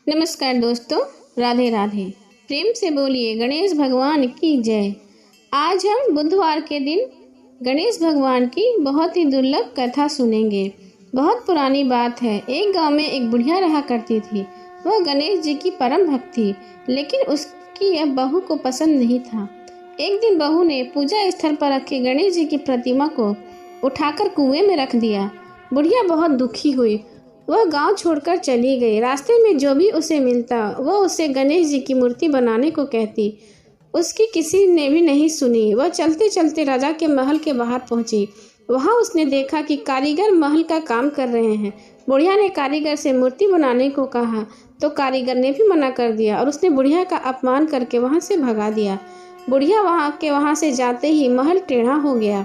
नमस्कार दोस्तों, राधे राधे। प्रेम से बोलिए गणेश भगवान की जय। आज हम बुधवार के दिन गणेश भगवान की बहुत ही दुर्लभ कथा सुनेंगे। बहुत पुरानी बात है। एक गांव में एक बुढ़िया रहा करती थी। वह गणेश जी की परम भक्त थी, लेकिन उसकी अब बहू को पसंद नहीं था। एक दिन बहू ने पूजा स्थल पर रखे गणेश जी की प्रतिमा को उठाकर कुएं में रख दिया। बुढ़िया बहुत दुखी हुई। वह गांव छोड़कर चली गई। रास्ते में जो भी उसे मिलता वह उसे गणेश जी की मूर्ति बनाने को कहती। उसकी किसी ने भी नहीं सुनी। वह चलते चलते राजा के महल के बाहर पहुंची। वहां उसने देखा कि कारीगर महल का काम कर रहे हैं। बुढ़िया ने कारीगर से मूर्ति बनाने को कहा तो कारीगर ने भी मना कर दिया और उसने बुढ़िया का अपमान करके वहां से भगा दिया। बुढ़िया वहां से जाते ही महल टेढ़ा हो गया।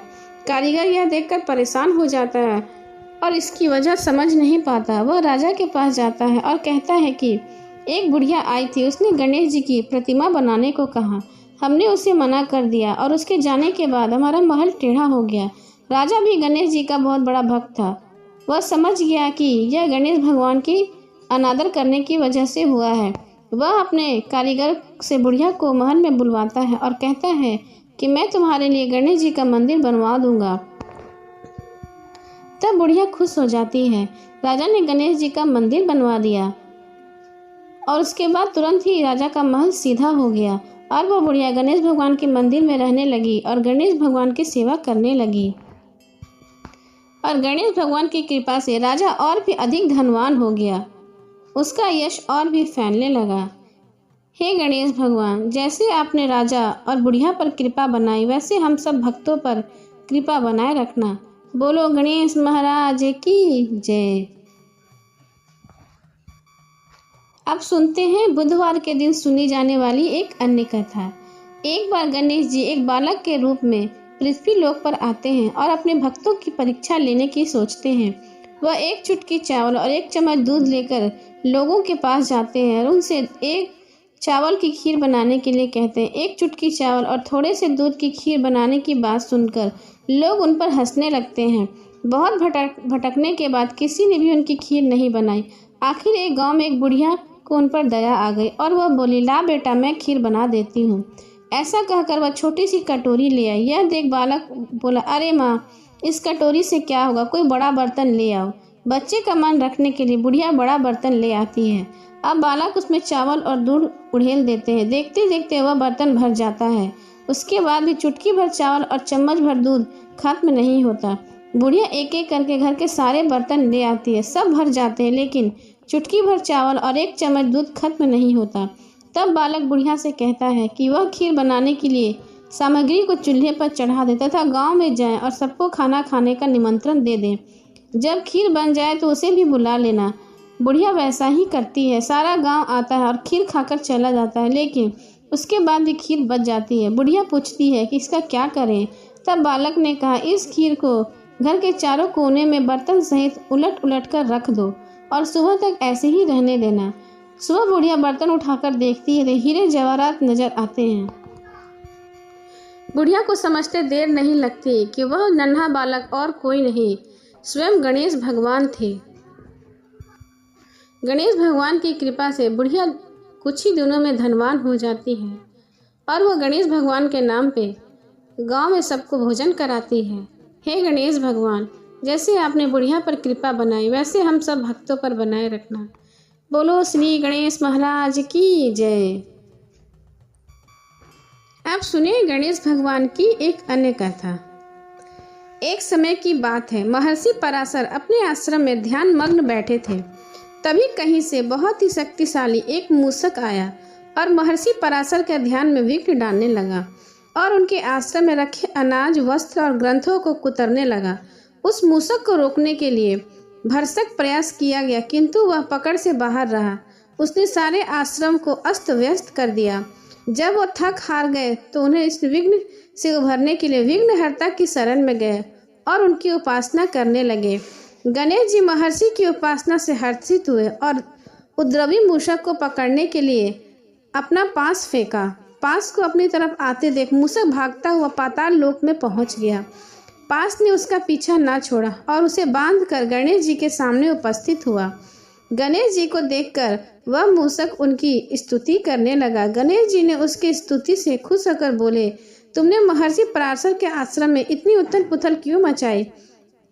कारीगर यह देखकर परेशान हो जाता है और इसकी वजह समझ नहीं पाता। वह राजा के पास जाता है और कहता है कि एक बुढ़िया आई थी, उसने गणेश जी की प्रतिमा बनाने को कहा, हमने उसे मना कर दिया और उसके जाने के बाद हमारा महल टेढ़ा हो गया। राजा भी गणेश जी का बहुत बड़ा भक्त था। वह समझ गया कि यह गणेश भगवान की अनादर करने की वजह से हुआ है। वह अपने कारीगर से बुढ़िया को महल में बुलवाता है और कहता है कि मैं तुम्हारे लिए गणेश जी का मंदिर बनवा दूंगा। तब बुढ़िया खुश हो जाती है। राजा ने गणेश जी का मंदिर बनवा दिया और उसके बाद तुरंत ही राजा का महल सीधा हो गया और वह बुढ़िया गणेश भगवान के मंदिर में रहने लगी और गणेश भगवान की सेवा करने लगी। और गणेश भगवान की कृपा से राजा और भी अधिक धनवान हो गया। उसका यश और भी फैलने लगा। हे गणेश भगवान, जैसे आपने राजा और बुढ़िया पर कृपा बनाई, वैसे हम सब भक्तों पर कृपा बनाए रखना। बोलो गणेश महाराज की जय। अब सुनते हैं बुधवार के दिन सुनी जाने वाली एक अन्य कथा। एक बार गणेश जी एक बालक के रूप में पृथ्वी लोक पर आते हैं और अपने भक्तों की परीक्षा लेने की सोचते हैं। वह एक चुटकी चावल और एक चम्मच दूध लेकर लोगों के पास जाते हैं और उनसे एक चावल की खीर बनाने के लिए कहते हैं। एक चुटकी चावल और थोड़े से दूध की खीर बनाने की बात सुनकर लोग उन पर हंसने लगते हैं। बहुत भटकने के बाद किसी ने भी उनकी खीर नहीं बनाई। आखिर एक गांव में एक बुढ़िया को उन पर दया आ गई और वह बोली, ला बेटा, मैं खीर बना देती हूँ। ऐसा कहकर वह छोटी सी कटोरी ले आई। यह देख बालक बोला, अरे माँ, इस कटोरी से क्या होगा, कोई बड़ा बर्तन ले आओ। बच्चे का मन रखने के लिए बुढ़िया बड़ा बर्तन ले आती है। अब बालक उसमें चावल और दूध उड़ेल देते हैं। देखते देखते वह बर्तन भर जाता है। उसके बाद भी चुटकी भर चावल और चम्मच भर दूध खत्म नहीं होता। बुढ़िया एक एक करके घर के सारे बर्तन ले आती है। सब भर जाते हैं, लेकिन चुटकी भर चावल और एक चम्मच दूध खत्म नहीं होता। तब बालक बुढ़िया से कहता है कि वह खीर बनाने के लिए सामग्री को चूल्हे पर चढ़ा दे तथा गांव में जाएं और सबको खाना खाने का निमंत्रण दे दें। जब खीर बन जाए तो उसे भी बुला लेना। बुढ़िया वैसा ही करती है। सारा गांव आता है और खीर खाकर चला जाता है, लेकिन उसके बाद भी खीर बच जाती है। बुढ़िया पूछती है कि इसका क्या करें। तब बालक ने कहा, इस खीर को घर के चारों कोने में बर्तन सहित उलट उलट कर रख दो और सुबह तक ऐसे ही रहने देना। सुबह बुढ़िया बर्तन उठाकर देखती है तो हीरे जवाहरात नजर आते हैं। बुढ़िया को समझते देर नहीं लगती कि वह नन्हा बालक और कोई नहीं, स्वयं गणेश भगवान थे। गणेश भगवान की कृपा से बुढ़िया कुछ ही दिनों में धनवान हो जाती है और वह गणेश भगवान के नाम पे गांव में सबको भोजन कराती है। हे गणेश भगवान, जैसे आपने बुढ़िया पर कृपा बनाई, वैसे हम सब भक्तों पर बनाए रखना। बोलो श्री गणेश महाराज की जय। अब सुनिए गणेश भगवान की एक अन्य कथा। एक समय की बात है। महर्षि पराशर अपने आश्रम में ध्यान मग्न बैठे थे। तभी कहीं से बहुत ही शक्तिशाली एक मूषक आया और महर्षि पराशर के ध्यान में विघ्न डालने लगा और उनके आश्रम में रखे अनाज, वस्त्र और ग्रंथों को कुतरने लगा। उस मूषक को रोकने के लिए भरसक प्रयास किया गया, किंतु वह पकड़ से बाहर रहा। उसने सारे आश्रम को अस्त व्यस्त कर दिया। जब वो थक हार गए तो उन्हें इस विघ्न से उभरने के लिए विघ्नहर्ता की शरण में गए और उनकी उपासना करने लगे। गणेश जी महर्षि की उपासना से हर्षित हुए और उपद्रवी मूषक को पकड़ने के लिए अपना पास फेंका। पास को अपनी तरफ आते देख मूषक भागता हुआ पाताल लोक में पहुंच गया। पास ने उसका पीछा ना छोड़ा और उसे बांधकर गणेश जी के सामने उपस्थित हुआ। गणेश जी को देखकर वह मूषक उनकी स्तुति करने लगा। गणेश जी ने उसकी स्तुति से खुश होकर बोले, तुमने महर्षि पराशर के आश्रम में इतनी उथल पुथल क्यों मचाई?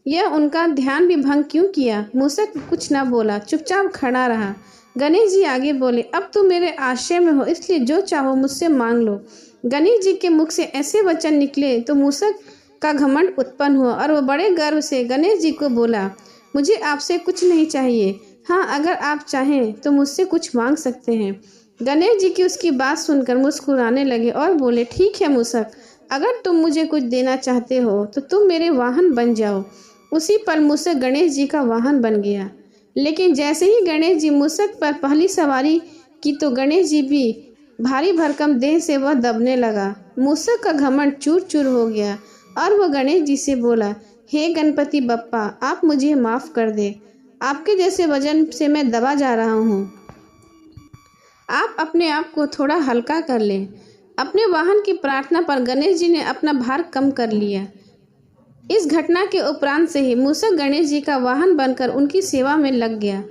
यह उनका ध्यान भी भंग क्यों किया? मूषक कुछ न बोला, चुपचाप खड़ा रहा। गणेश जी आगे बोले, अब तुम मेरे आश्रय में हो, इसलिए जो चाहो मुझसे मांग लो। गणेश जी के मुख से ऐसे वचन निकले तो मूषक का घमंड उत्पन्न हुआ और वह बड़े गर्व से गणेश जी को बोला, मुझे आपसे कुछ नहीं चाहिए। हाँ, अगर आप चाहें तो मुझसे कुछ मांग सकते हैं। गणेश जी की उसकी बात सुनकर मुस्कुराने लगे और बोले, ठीक है मूषक, अगर तुम मुझे कुछ देना चाहते हो तो तुम मेरे वाहन बन जाओ। उसी पल मूषक गणेश जी का वाहन बन गया। लेकिन जैसे ही गणेश जी मूषक पर पहली सवारी की तो गणेश जी भी भारी भरकम देह से वह दबने लगा। मूषक का घमंड चूर चूर हो गया और वह गणेश जी से बोला, हे गणपति बप्पा, आप मुझे माफ कर दे। आपके जैसे वजन से मैं दबा जा रहा हूँ। आप अपने आप को थोड़ा हल्का कर लें। अपने वाहन की प्रार्थना पर गणेश जी ने अपना भार कम कर लिया। इस घटना के उपरांत से ही मूषक गणेश जी का वाहन बनकर उनकी सेवा में लग गया।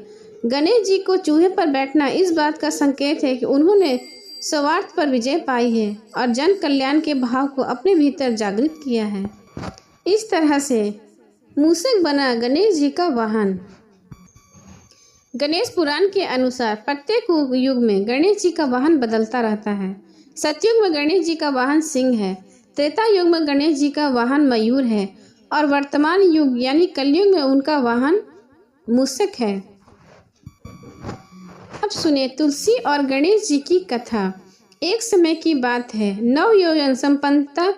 गणेश जी को चूहे पर बैठना इस बात का संकेत है कि उन्होंने स्वार्थ पर विजय पाई है और जन कल्याण के भाव को अपने भीतर जागृत किया है। इस तरह से मूषक बना गणेश जी का वाहन। गणेश पुराण के अनुसार प्रत्येक युग में गणेश जी का वाहन बदलता रहता है। सतयुग में गणेश जी का वाहन सिंह है, त्रेता युग में गणेश जी का वाहन मयूर है और वर्तमान युग यानी कलयुग में उनका वाहन मूषक है। अब सुने तुलसी और गणेश जी की कथा। एक समय की बात है, नवयौवन संपन्नता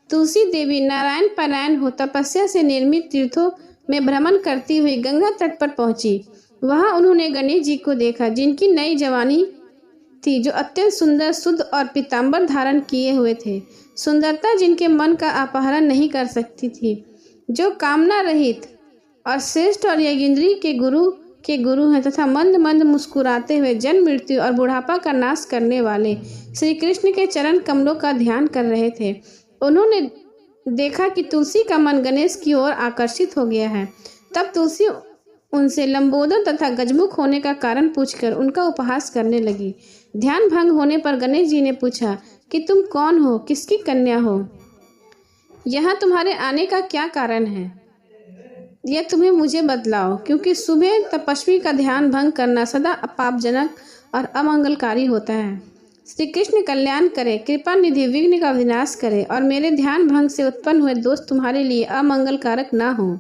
तुलसी देवी नारायण परायण हो तपस्या से निर्मित तीर्थों में भ्रमण करती हुई गंगा तट पर पहुंची। वहां उन्होंने गणेश जी को देखा, जिनकी नई जवानी थी, जो अत्यंत सुंदर, शुद्ध और पीताम्बर धारण किए हुए थे। सुंदरता जिनके मन का अपहरण नहीं कर सकती थी, जो कामना रहित और श्रेष्ठ और यज्ञेंद्री के गुरु हैं तथा मंद मंद मुस्कुराते हुए जन्म मृत्यु और बुढ़ापा का नाश करने वाले श्री कृष्ण के चरण कमलों का ध्यान कर रहे थे। उन्होंने देखा कि तुलसी का मन गणेश की ओर आकर्षित हो गया है। तब तुलसी उनसे लंबोदर तथा गजमुख होने का कारण पूछकर उनका उपहास करने लगी। ध्यान भंग होने पर गणेश जी ने पूछा कि तुम कौन हो, किसकी कन्या हो, यहाँ तुम्हारे आने का क्या कारण है? यह तुम्हें मुझे बतलाओ, क्योंकि सुबह तपस्वी का ध्यान भंग करना सदा पापजनक और अमंगलकारी होता है। श्री कृष्ण कल्याण करे, कृपा निधि विघ्न का विनाश करे और मेरे ध्यान भंग से उत्पन्न हुए दोष तुम्हारे लिए अमंगलकारक ना हो।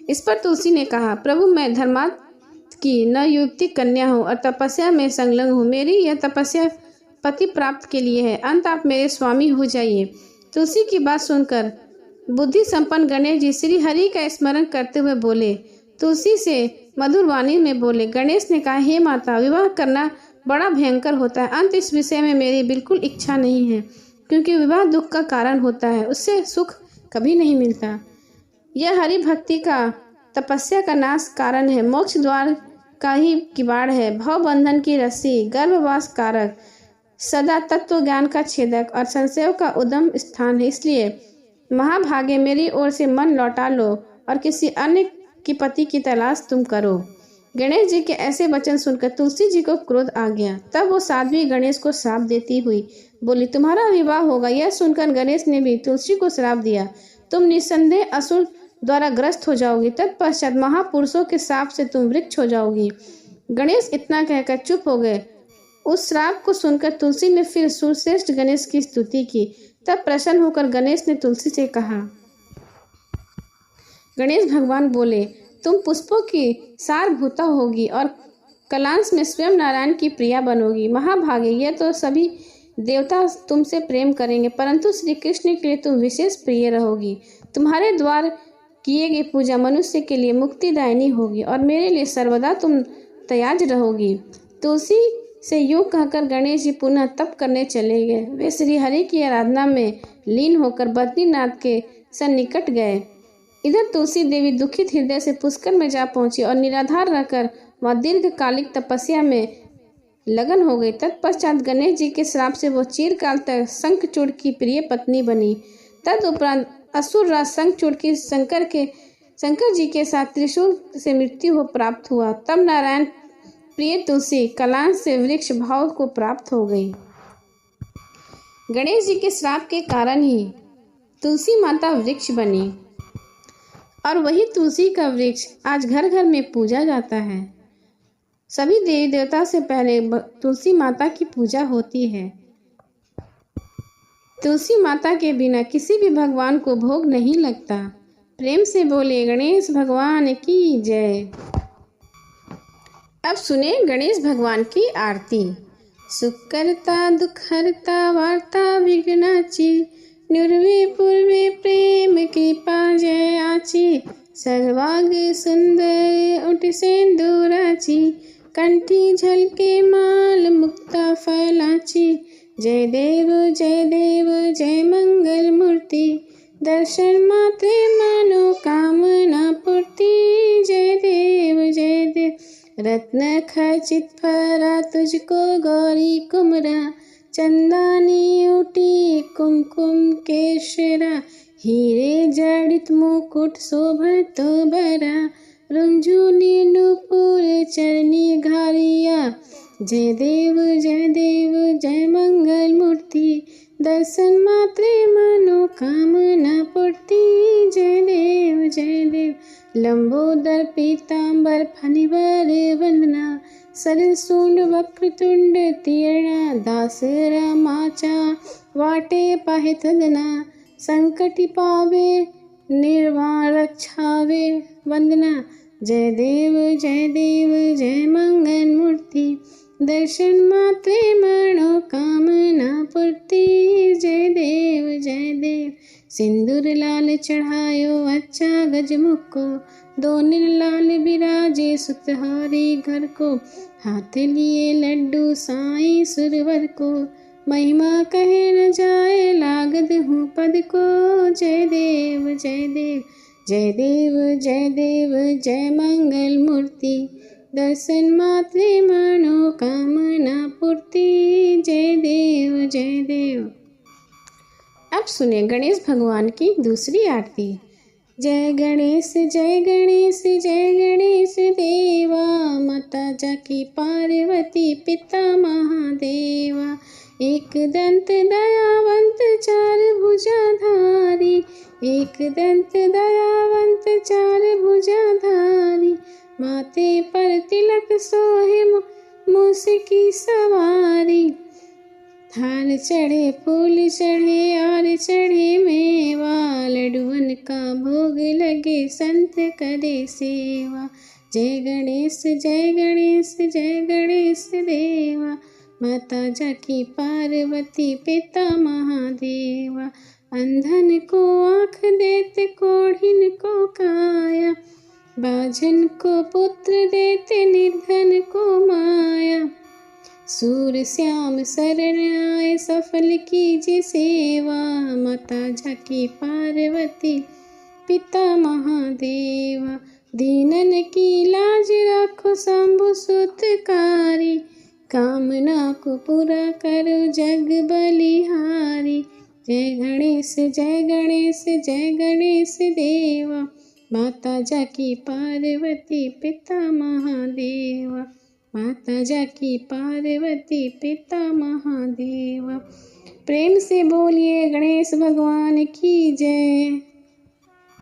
इस पर तुलसी ने कहा, प्रभु, मैं धर्मात्म की नवयुवती कन्या हूँ और तपस्या में संलग्न हूँ। मेरी यह तपस्या पति प्राप्त के लिए है, अंत आप मेरे स्वामी हो जाइए। तुलसी की बात सुनकर बुद्धि संपन्न गणेश जी श्री हरि का स्मरण करते हुए बोले, तुलसी से मधुर वाणी में बोले। गणेश ने कहा, हे माता, विवाह करना बड़ा भयंकर होता है, अंत इस विषय में मेरी बिल्कुल इच्छा नहीं है, क्योंकि विवाह दुख का कारण होता है, उससे सुख कभी नहीं मिलता। यह हरि भक्ति का तपस्या का नाश कारण है, मोक्ष द्वार का ही किवाड़ है, भव बंधन की रस्सी, गर्भवास कारक, सदा तत्व ज्ञान का छेदक और संशयों का उद्गम स्थान है। इसलिए महाभागे मेरी ओर से मन लौटा लो और किसी अन्य की पति की तलाश तुम करो। गणेश जी के ऐसे वचन सुनकर तुलसी जी को क्रोध आ गया। तब वो साध्वी गणेश को श्राप देती हुई बोली, तुम्हारा विवाह होगा। यह सुनकर गणेश ने भी तुलसी को श्राप दिया, तुम निस्संदेह असुर द्वारा ग्रस्त हो जाओगी, तत्पश्चात महापुरुषों के श्राप से तुम वृक्ष हो जाओगी। गणेश इतना कहकर चुप हो गए। उस श्राप को सुनकर तुलसी ने फिर सुश्रेष्ठ गणेश की स्तुति की। तब प्रसन्न होकर गणेश ने तुलसी से कहा, गणेश भगवान बोले, तुम पुष्पों की सारभूता होगी और कलांश में स्वयं नारायण की प्रिया बनोगी। महाभागे, यह तो सभी देवता तुमसे प्रेम करेंगे, परंतु श्री कृष्ण के लिए तुम विशेष प्रिय रहोगी। तुम्हारे द्वार किए गए पूजा मनुष्य के लिए मुक्तिदायिनी होगी और मेरे लिए सर्वदा तुम तयाज रहोगी। तुलसी से यूं कहकर गणेश जी पुनः तप करने चले गए। वे श्री हरि की आराधना में लीन होकर बद्रीनाथ के सन्निकट गए। इधर तुलसी देवी दुखित हृदय से पुष्कर में जा पहुंची और निराधार रहकर वह दीर्घकालिक तपस्या में लगन हो गई। तत्पश्चात गणेश जी के श्राप से वो चिरकाल तक शंखचूड़ की प्रिय पत्नी बनी। तदुपरांत असुर राज शंखचूड़ की शंकर जी के साथ त्रिशूल से मृत्यु हो प्राप्त हुआ। तब नारायण प्रिय तुलसी कलांश से वृक्ष भाव को प्राप्त हो गई। गणेश जी के श्राप के कारण ही तुलसी माता वृक्ष बनी और वही तुलसी का वृक्ष आज घर घर में पूजा जाता है। सभी देवी देवता से पहले तुलसी माता की पूजा होती है। तुलसी माता के बिना किसी भी भगवान को भोग नहीं लगता। प्रेम से बोले गणेश भगवान की जय। अब सुने गणेश भगवान की आरती। सुकरता दुखहरता वार्ता विघ्नाची, निर्वे पूर्वे प्रेम कृपा जय आची। सर्वांग सुंदर उठ सिंदूराची, कंठी झलके माल मुक्ता फैलाची। जय देव जय मंगल मूर्ति, दर्शन मात्रे मनोकामना पूर्ति। जय देव रत्न खचित फरा तुझको गौरी कुमरा, चंदानी उटी कुमकुम केशरा। हीरे जड़ित मुकुट शोभत बरा, रुंझुनी नूपुर चरनी घारिया। जय देव जय मंगल मूर्ति, दर्शन मात्रे मनोकामना पूर्ति। जय देव लंबोदर पीतांबर फणिवर वंदना, सरसूंड वक्रतुंड तीर्णा। दास रामाचा वाटे पाहे तदना, संकटि पावे निर्वाण रक्षावे वंदना। जय देव जय मंगल मूर्ति, दर्शन मात्रे मनोकामना पूर्ति। जय देव सिंदूर लाल चढ़ायो अच्छा गजमुख को, दोनों लाल बिराजे सुतहारी घर को। हाथ लिए लड्डू साईं सुरवर को, महिमा कहे न जाए लागद हूँ पद को। जय देव जय मंगल मूर्ति, दर्शन मात्रे मनोकामना पूर्ति। जय देव। अब सुने गणेश भगवान की दूसरी आरती। जय गणेश देवा, माता जाकी पार्वती पिता महादेवा। एक दंत दयावंत चार भुजाधारी, एक दंत दयावंत चार भुजाधारी। माथे पर तिलक सोहे मूस की सवारी। थाल चढ़े फूल चढ़े और चढ़े मेवा, लड्डुअन का भोग लगे संत करे सेवा। जय गणेश देवा, माता जाकी पार्वती पिता महादेवा। अंधन को आँख देते कोढ़िन को काया, बाझन को पुत्र देते निर्धन को माया। सूर श्याम शरण आए सफल कीजिए सेवा, माता जाकी पार्वती पिता महादेवा। दीनन की लाज रखो शंभु सुतकारी, कामना को पूरा करो जग बलिहारी। जय गणेश देवा, माता जाकी पार्वती पिता महादेवा। माता जाकी पार्वती पिता महादेवा। प्रेम से बोलिए गणेश भगवान की जय।